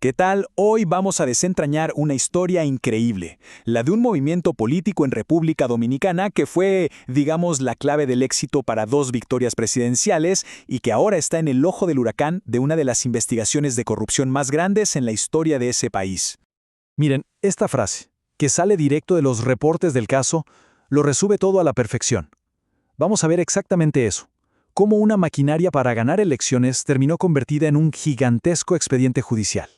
¿Qué tal? Hoy vamos a desentrañar una historia increíble, la de un movimiento político en República Dominicana que fue, digamos, la clave del éxito para dos victorias presidenciales y que ahora está en el ojo del huracán de una de las investigaciones de corrupción más grandes en la historia de ese país. Miren, esta frase, que sale directo de los reportes del caso, lo resume todo a la perfección. Vamos a ver exactamente eso. Cómo una maquinaria para ganar elecciones terminó convertida en un gigantesco expediente judicial.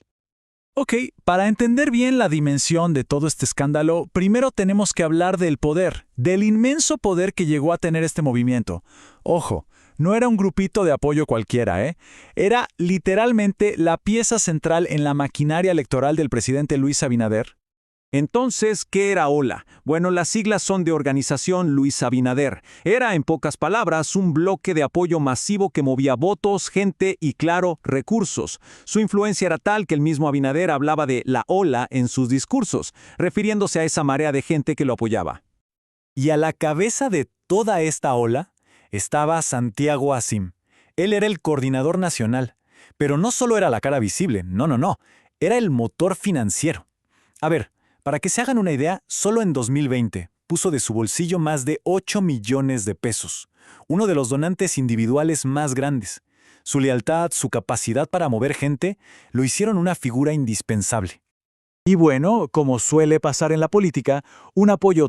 Ok, para entender bien la dimensión de todo este escándalo, primero tenemos que hablar del poder, del inmenso poder que llegó a tener este movimiento. Ojo, no era un grupito de apoyo cualquiera, ¿eh? Era literalmente la pieza central en la maquinaria electoral del presidente Luis Abinader. Entonces, ¿qué era OLA? Bueno, las siglas son de Organización Luis Abinader. Era, en pocas palabras, un bloque de apoyo masivo que movía votos, gente y, claro, recursos. Su influencia era tal que el mismo Abinader hablaba de la ola en sus discursos, refiriéndose a esa marea de gente que lo apoyaba. Y a la cabeza de toda esta ola estaba Santiago Assim. Él era el coordinador nacional. Pero no solo era la cara visible, no. Era el motor financiero. A ver, para que se hagan una idea, solo en 2020 puso de su bolsillo más de 8 millones de pesos, uno de los donantes individuales más grandes. Su lealtad, su capacidad para mover gente, lo hicieron una figura indispensable. Y bueno, como suele pasar en la política, un apoyo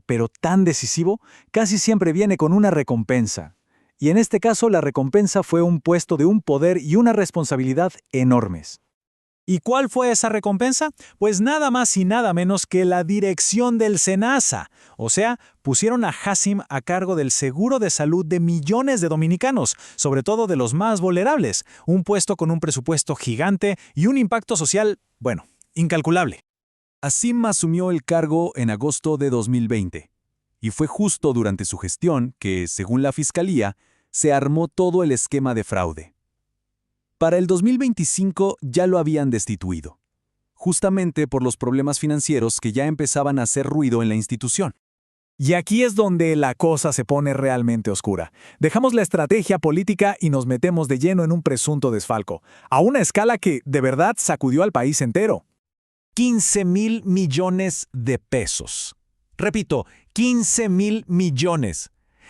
pero tan decisivo, casi siempre viene con una recompensa. Y en este caso, la recompensa fue un puesto de un poder y una responsabilidad enormes. ¿Y cuál fue esa recompensa? Pues nada más y nada menos que la dirección del SENASA. O sea, pusieron a Assim a cargo del seguro de salud de millones de dominicanos, sobre todo de los más vulnerables, un puesto con un presupuesto gigante y un impacto social, bueno, incalculable. Assim asumió el cargo en agosto de 2020, y fue justo durante su gestión que, según la Fiscalía, se armó todo el esquema de fraude. Para el 2025 ya lo habían destituido, justamente por los problemas financieros que ya empezaban a hacer ruido en la institución. Y aquí es donde la cosa se pone realmente oscura. Dejamos la estrategia política y nos metemos de lleno en un presunto desfalco, a una escala que de verdad sacudió al país entero. 15,000 millones de pesos. Repito, 15,000 millones.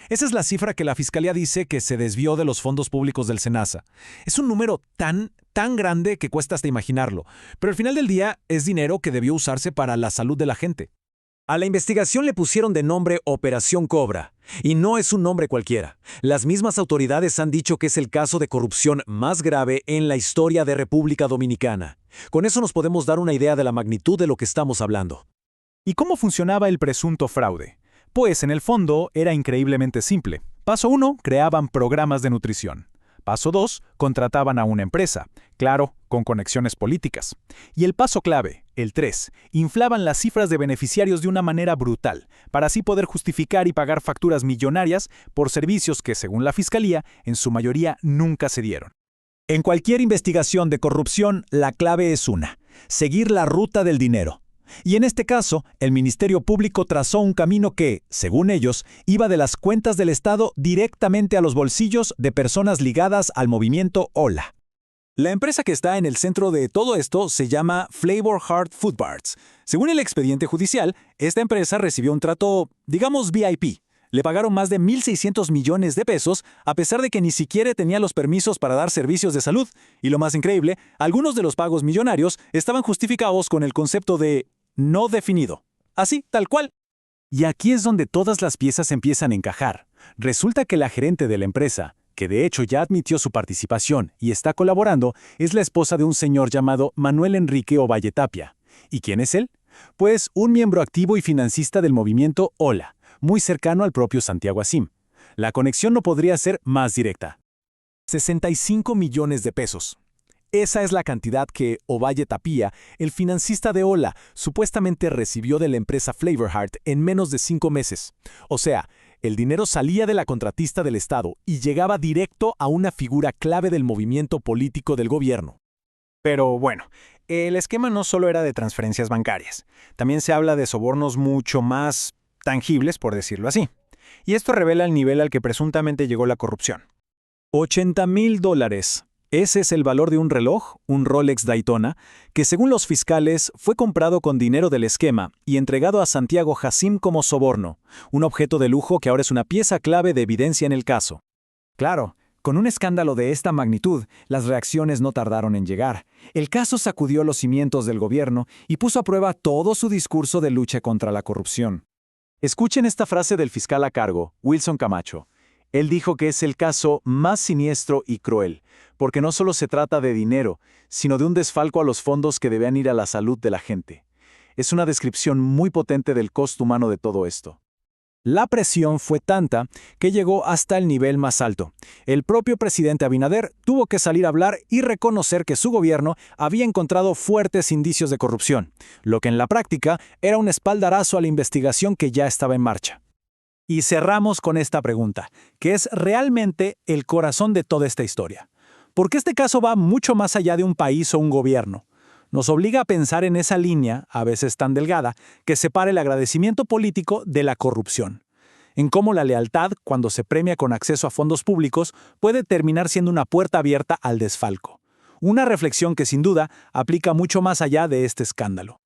Esa es la cifra que la Fiscalía dice que se desvió de los fondos públicos del SENASA. Es un número tan grande que cuesta hasta imaginarlo, pero al final del día es dinero que debió usarse para la salud de la gente. A la investigación le pusieron de nombre Operación Cobra, y no es un nombre cualquiera. Las mismas autoridades han dicho que es el caso de corrupción más grave en la historia de República Dominicana. Con eso nos podemos dar una idea de la magnitud de lo que estamos hablando. ¿Y cómo funcionaba el presunto fraude? Pues en el fondo era increíblemente simple. Paso 1, creaban programas de nutrición. Paso 2, contrataban a una empresa, claro, con conexiones políticas. Y el paso clave, el 3, inflaban las cifras de beneficiarios de una manera brutal, para así poder justificar y pagar facturas millonarias por servicios que, según la Fiscalía, en su mayoría nunca se dieron. En cualquier investigación de corrupción, la clave es una: seguir la ruta del dinero. Y en este caso, el Ministerio Público trazó un camino que, según ellos, iba de las cuentas del Estado directamente a los bolsillos de personas ligadas al movimiento OLA. La empresa que está en el centro de todo esto se llama Flavor Heart Food Bars. Según el expediente judicial, esta empresa recibió un trato, digamos, VIP. Le pagaron más de 1.600 millones de pesos, a pesar de que ni siquiera tenía los permisos para dar servicios de salud. Y lo más increíble, algunos de los pagos millonarios estaban justificados con el concepto de no definido. Así, tal cual. Y aquí es donde todas las piezas empiezan a encajar. Resulta que la gerente de la empresa, que de hecho ya admitió su participación y está colaborando, es la esposa de un señor llamado Manuel Enrique Ovalle Tapia. ¿Y quién es él? Pues un miembro activo y financista del movimiento OLA, muy cercano al propio Santiago Assim. La conexión no podría ser más directa. 65 millones de pesos. Esa es la cantidad que Ovalle Tapia, el financista de OLA, supuestamente recibió de la empresa Flavor Heart en menos de 5 meses. O sea, el dinero salía de la contratista del Estado y llegaba directo a una figura clave del movimiento político del gobierno. Pero bueno, el esquema no solo era de transferencias bancarias. También se habla de sobornos mucho más tangibles, por decirlo así. Y esto revela el nivel al que presuntamente llegó la corrupción. $80,000. Ese es el valor de un reloj, un Rolex Daytona, que según los fiscales fue comprado con dinero del esquema y entregado a Santiago Hassim como soborno, un objeto de lujo que ahora es una pieza clave de evidencia en el caso. Claro, con un escándalo de esta magnitud, las reacciones no tardaron en llegar. El caso sacudió los cimientos del gobierno y puso a prueba todo su discurso de lucha contra la corrupción. Escuchen esta frase del fiscal a cargo, Wilson Camacho. Él dijo que es el caso más siniestro y cruel, porque no solo se trata de dinero, sino de un desfalco a los fondos que debían ir a la salud de la gente. Es una descripción muy potente del costo humano de todo esto. La presión fue tanta que llegó hasta el nivel más alto. El propio presidente Abinader tuvo que salir a hablar y reconocer que su gobierno había encontrado fuertes indicios de corrupción, lo que en la práctica era un espaldarazo a la investigación que ya estaba en marcha. Y cerramos con esta pregunta, que es realmente el corazón de toda esta historia. Porque este caso va mucho más allá de un país o un gobierno. Nos obliga a pensar en esa línea, a veces tan delgada, que separa el agradecimiento político de la corrupción. En cómo la lealtad, cuando se premia con acceso a fondos públicos, puede terminar siendo una puerta abierta al desfalco. Una reflexión que sin duda aplica mucho más allá de este escándalo.